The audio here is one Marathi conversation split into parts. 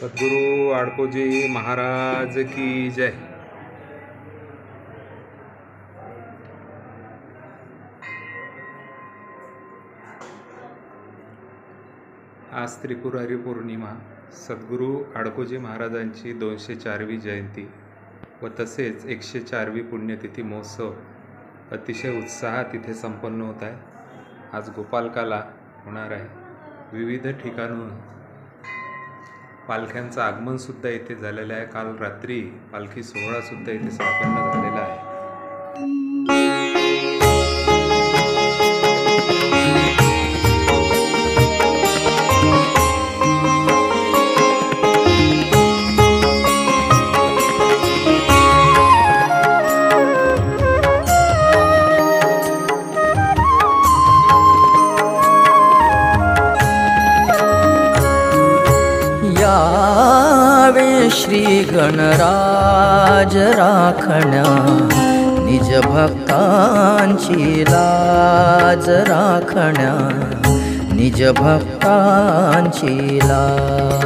सद्गुरु आडकोजी महाराज की जय। आज त्रिपुरारी पौर्णिमा, सद्गुरु आडकोजी महाराजांची 204वी जयंती व तसेच 104वी पुण्यतिथी महोत्सव अतिशय उत्साहात इथे संपन्न होत आहे। आज गोपालकाला होणार आहे। विविध ठिकाणून पालख्यांचं आगमन सुद्धा इथे झालेलं आहे। काल रात्री पालखी सोहळा सुद्धा इथे संपन्न झालेला आहे। यावे श्री गणराज राखण्या, निज भक्तांची लाज राखण्या, निज भक्तांची लाज।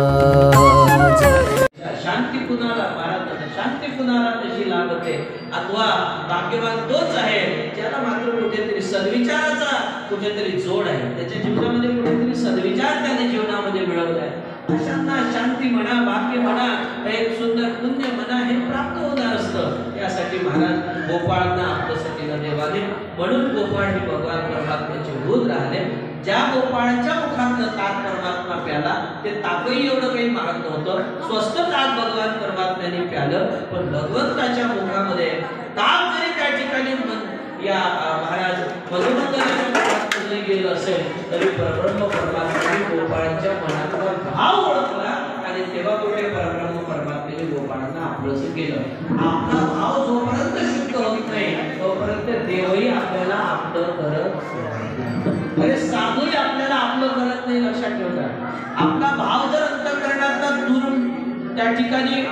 शांती कुणाला महाराज शांती कुणाला तशी लाभते, अथवा भाग्यवान तोच आहे ज्याला मात्र कुठेतरी सद्विचाराचा कुठेतरी जोड आहे, त्याच्या जीवनामध्ये कुठेतरी सद्विचार त्याने जीवनामध्ये मिळवलाय। अशांना शांती म्हणा, भाग्य म्हणा, एक सुंदर पुण्य म्हणा हे प्राप्त होणार असतं। यासाठी महाराज गोपाळांना आपल्यासाठी देवाने, म्हणून गोपाळ हे भगवान परमात्म्याचे दूध राहिले। ज्या गोपाळांच्या मुखातनं ताक परमात्मा प्याला ते ताकही एवढं काही महाग नव्हतं, स्वस्त ताक भगवान परमात्म्याने प्यालं। पण भगवंताच्या मुखामध्ये ताक जरी त्या ठिकाणी या महाराज भगवंताच्या मुखात गेलं असेल तरी परब्रह्म परमात्म्याने गोपाळांच्या मनातला भाव ओळखला आणि तेव्हा कुठे परब्रह्म परमात्म्याने गोपाळांना आपलंसं केलं। आपला भाव जोपर्यंत शुद्ध होत नाही तोपर्यंत देवही आपल्याला आपलं करत नाही। अरे साधूही आपल्याला आपलं करत नाही, लक्षात ठेवा। आपला भाव जर अंतःकरणातला दूर त्या ठिकाणी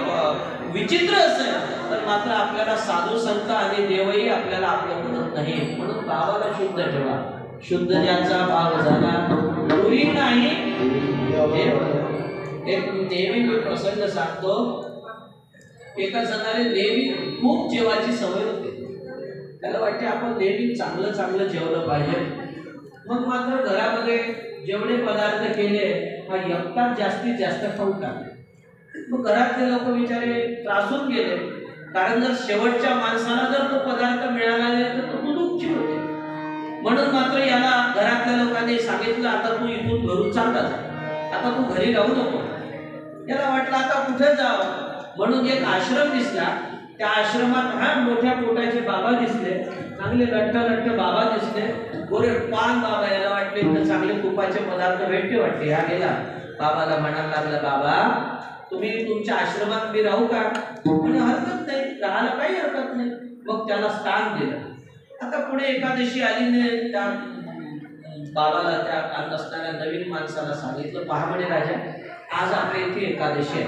विचित्र असेल तर मात्र आपल्याला साधू संत आणि देवही आपल्याला आपलं करत नाही। म्हणून भावाला शुद्ध ठेवा। शुद्ध ज्याचा भाव झाला दूरी नाही। एक नेहमी मी प्रसंग सांगतो, एका जणाने नेहमी खूप जेवायची सवय होती। त्याला वाटते आपण नेहमी चांगलं चांगलं जेवलं पाहिजे। मग मात्र घरामध्ये जेवढे पदार्थ केले हा एकटाच जास्तीत जास्त खाऊन टाकले। मग घरातले लोक बिचारे त्रासून गेले, कारण जर शेवटच्या माणसाला जर तो पदार्थ मिळाला नाही तर तो दुःखी होते। म्हणून मात्र याला घरातल्या लोकांनी सांगितलं, आता तू इथून घरून चालला जा, आता तू घरी राहू नको। याला वाटलं आता कुठे जावं, म्हणून एक आश्रम दिसला। त्या आश्रमात हा मोठ्या पोटाचे बाबा दिसले, चांगले लट्ट लट्ट बाबा दिसले, गोरे पान बाबा। याला वाटले तर चांगले तुपाचे पदार्थ भेटते वाटते। हा गेला बाबाला म्हणायला लागला, बाबा तुम्ही तुमच्या आश्रमात मी राहू का? म्हणे हरकत नाही, राहायला काही हरकत नाही। मग त्याला स्थान दिलं। आता पुढे एकादशी आली नाही, त्या बाबाला त्या काल असणाऱ्या नवीन माणसाला सांगितलं, पहा म्हणे राजा, आज आपल्या इथे एकादशी आहे,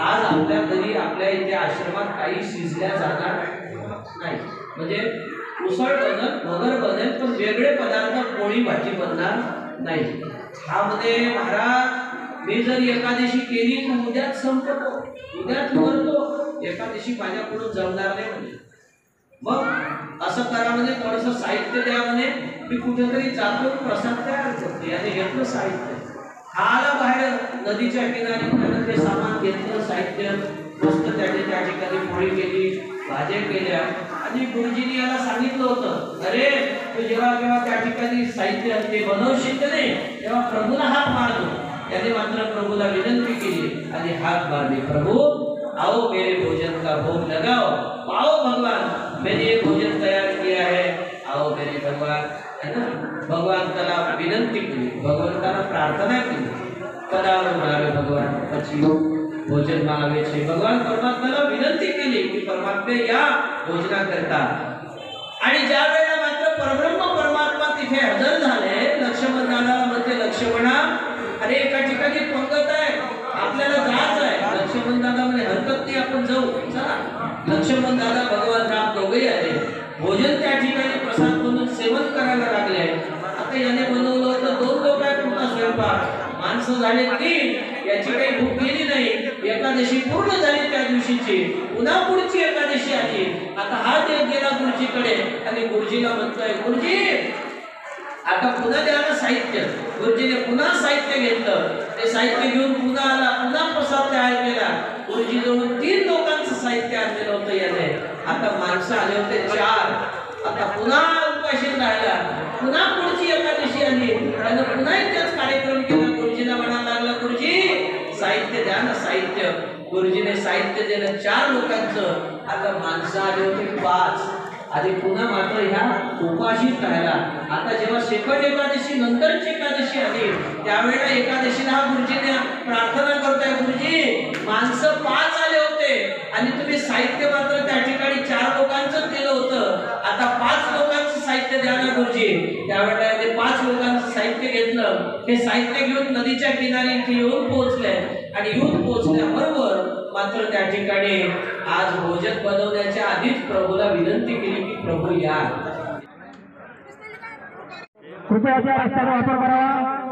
आज आपल्या घरी आपल्या इथे आश्रमात काही शिजल्या जाणार नाही। म्हणजे उसळ बनेल, भगर बनेल, पण वेगळे पदार्थ पोळी भाजी बनणार नाही। हा मध्ये महाराज मी जर एकादशी केली तर उद्याच संपतो, उद्याच मरतो, एकादशी माझ्याकडून जमणार नाही म्हणजे। मग असं करा म्हणे, थोडंसं साहित्य द्या म्हणे, मी कुठेतरी जातो प्रसाद तयार करतो। याने घेतलं साहित्य, आला बाहेर नदीच्या किनारी, त्यानं ते सामान घेतलं, साहित्य मस्त त्याने त्या ठिकाणी पोळी केली, भाज्या केल्या। आणि गुरुजींनी याला सांगितलं होतं, अरे तू जेव्हा केव्हा त्या ठिकाणी साहित्य ते बनवशील का नाही तेव्हा प्रभूला हात मारतो। त्याने मात्र प्रभूला विनंती केली आणि हात मारले, प्रभू आओ मेरे भोजन का भोग लगाओ, आओ भगवान मैंने ये भोजन तैयार किया है, आओ मेरे भगवान, है ना। भगवंताला विनंती केली, भगवंताला प्रार्थना केली, पधारो मारे भगवान પછી ભોજનમાં આવે છે। ભગવાન પરમાત્માला विनंती केली की परमात्मा या भोजना करता। आणि ज्या वेळेला मात्र परब्रह्म परमात्मा तिथे हजर झाले, लक्ष्मण दादाला म्हणते, लक्ष्मणा अरे एका ठिकाणी पंगत आहे, आपल्याला जायचं आहे। लक्ष्मण दादा म्हणे हरकत नाही, आपण जाऊ, चला। लक्ष्मण दादा भगवान राम दोघेही आले, भोजन त्या ठिकाणी प्रसाद म्हणून सेवन करायला लागले। आता याने बनवलं होतं 2 लोकांपुरता स्वयंपाक, माणसं झाले 3, याची काही भूक गेली नाही। एकादशी पूर्ण झाली त्या दिवशीची, पुन्हा पुढची एकादशी आली. आता हा देव गेला गुरुजीकडे आणि गुरुजीला म्हणतोय, गुरुजी आता पुन्हा द्या ना साहित्य. गुरुजीने पुन्हा साहित्य घेतलं. ते साहित्य घेऊन पुन्हा आला, पुन्हा प्रसाद तयार केला. गुरुजी जवळ 3 लोकांचं साहित्य आणलेलं होतं याने. आता माणसं आले होते 4. आता पुन्हा उपाशी राहिला. पुन्हा पुढची एकादशी आली. त्यानं पुन्हा त्याच कार्यक्रम केला. गुरुजीला म्हणायला लागला, गुरुजी साहित्य द्या ना साहित्य. गुरुजीने साहित्य दिलं 4 लोकांचं. आता माणसं आले होते 5. आणि पुन्हा मात्र ह्या उपाशीच राहिला. आता जेव्हा शेकट एकादशी नंतरची एकादशी आली, त्यावेळेला एकादशीला हा गुरुजीने प्रार्थना करतोय, गुरुजी माणसं 5 आले होते आणि तुम्ही साहित्य मात्र त्या ठिकाणी 4 लोकांचं दिलं होतं. आता 5 लोकांचं साहित्य द्या ना गुरुजी. त्यावेळेला ते 5 लोकांचं साहित्य घेतलं. हे साहित्य घेऊन नदीच्या किनारी इथे येऊन पोहोचले आणि येऊन पोहोचल्याबरोबर मात्र त्या ठिकाणी आज भोजन बनवण्याच्या आधीच प्रभूला विनंती केली की प्रभू या, कृपया रस्त्याचा वापर करावा.